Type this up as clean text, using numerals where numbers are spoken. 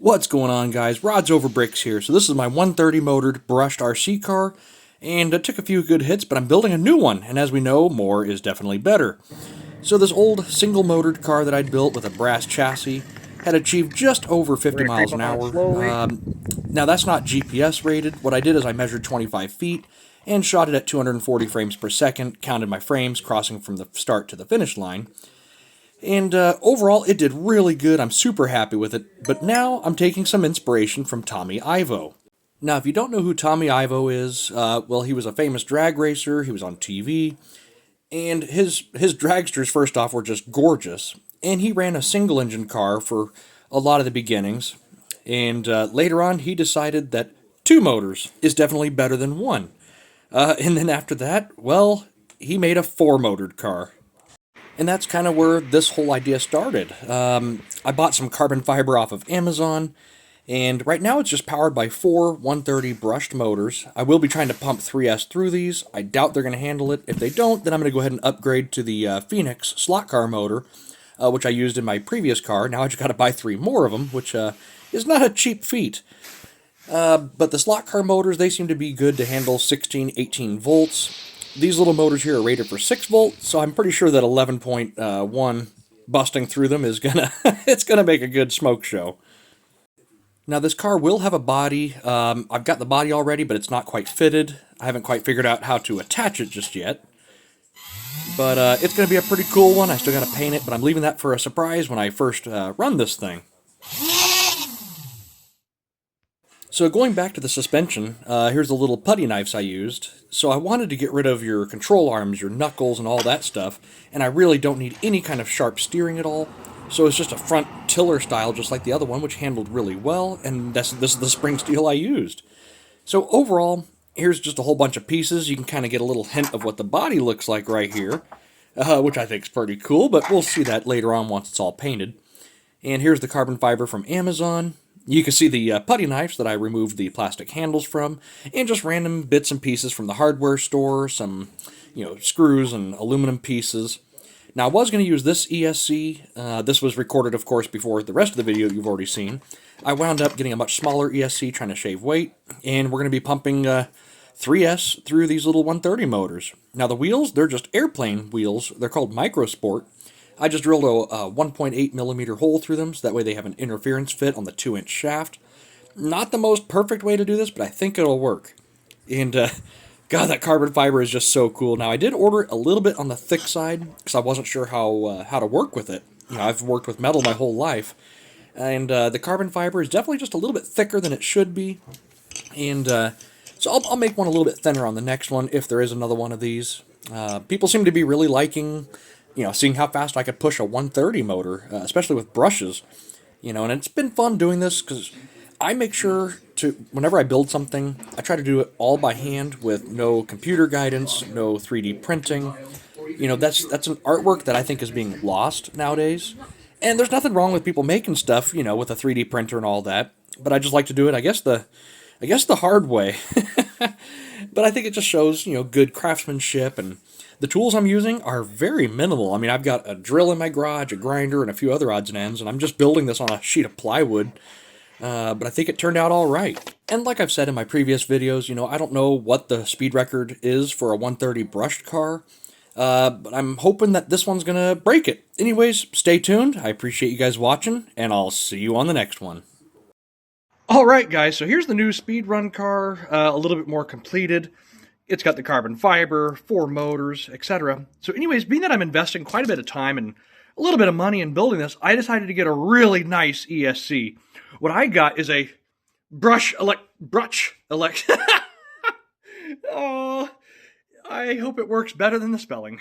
What's going on, guys? Rods Over Bricks here. So this is my 130 motored brushed RC car, and it took a few good hits, but I'm building a new one, and as we know, more is definitely better. So this old single-motored car that I'd built with a brass chassis had achieved just over 50 miles an hour. Now that's not GPS rated. What I did is I measured 25 feet and shot it at 240 frames per second, counted my frames crossing from the start to the finish line. And overall, it did really good. I'm super happy with it. But now I'm taking some inspiration from Tommy Ivo. Now, if you don't know who Tommy Ivo is, well, he was a famous drag racer. He was on TV. And his dragsters, first off, were just gorgeous. And he ran a single-engine car for a lot of the beginnings. And later on, he decided that two motors is definitely better than one. And then after that, well, he made a four-motored car. And that's kind of where this whole idea started. I bought some carbon fiber off of Amazon, and right now it's just powered by four 130 brushed motors. I will be trying to pump 3S through these. I doubt they're going to handle it. If they don't, then I'm going to go ahead and upgrade to the Phoenix slot car motor, which I used in my previous car. Now I just got to buy three more of them, which is not a cheap feat. But the slot car motors, they seem to be good to handle 16, 18 volts. These little motors here are rated for 6 volts, so I'm pretty sure that 11.1 busting through them is it's gonna make a good smoke show. Now this car will have a body. I've got the body already, but it's not quite fitted. I haven't quite figured out how to attach it just yet. But it's gonna be a pretty cool one. I still gotta paint it, but I'm leaving that for a surprise when I first run this thing. So going back to the suspension, here's the little putty knives I used. So I wanted to get rid of your control arms, your knuckles, and all that stuff, and I really don't need any kind of sharp steering at all. So it's just a front tiller style, just like the other one, which handled really well, and this is the spring steel I used. So overall, here's just a whole bunch of pieces. You can kind of get a little hint of what the body looks like right here, which I think is pretty cool, but we'll see that later on once it's all painted. And here's the carbon fiber from Amazon. You can see the putty knives that I removed the plastic handles from, and just random bits and pieces from the hardware store, some, screws and aluminum pieces. Now, I was going to use this ESC. This was recorded, of course, before the rest of the video you've already seen. I wound up getting a much smaller ESC, trying to shave weight, and we're going to be pumping 3S through these little 130 motors. Now, the wheels, they're just airplane wheels. They're called Microsport. I just drilled a 1.8 millimeter hole through them, so that way they have an interference fit on the 2-inch shaft. Not the most perfect way to do this, but I think it'll work. And, God, that carbon fiber is just so cool. Now, I did order it a little bit on the thick side, because I wasn't sure how to work with it. I've worked with metal my whole life. And the carbon fiber is definitely just a little bit thicker than it should be. And so I'll make one a little bit thinner on the next one, if there is another one of these. People seem to be really liking seeing how fast I could push a 130 motor, especially with brushes, and it's been fun doing this because I make sure whenever I build something, I try to do it all by hand with no computer guidance, no 3D printing. That's an artwork that I think is being lost nowadays. And there's nothing wrong with people making stuff, with a 3D printer and all that, but I just like to do it, I guess the hard way. But I think it just shows, good craftsmanship, and the tools I'm using are very minimal. I mean, I've got a drill in my garage, a grinder, and a few other odds and ends, and I'm just building this on a sheet of plywood. But I think it turned out all right. And like I've said in my previous videos, I don't know what the speed record is for a 130 brushed car, but I'm hoping that this one's going to break it. Anyways, stay tuned. I appreciate you guys watching, and I'll see you on the next one. Alright guys, so here's the new speedrun car, a little bit more completed. It's got the carbon fiber, 4 motors, etc. So anyways, being that I'm investing quite a bit of time and a little bit of money in building this, I decided to get a really nice ESC. What I got is a Oh, I hope it works better than the spelling.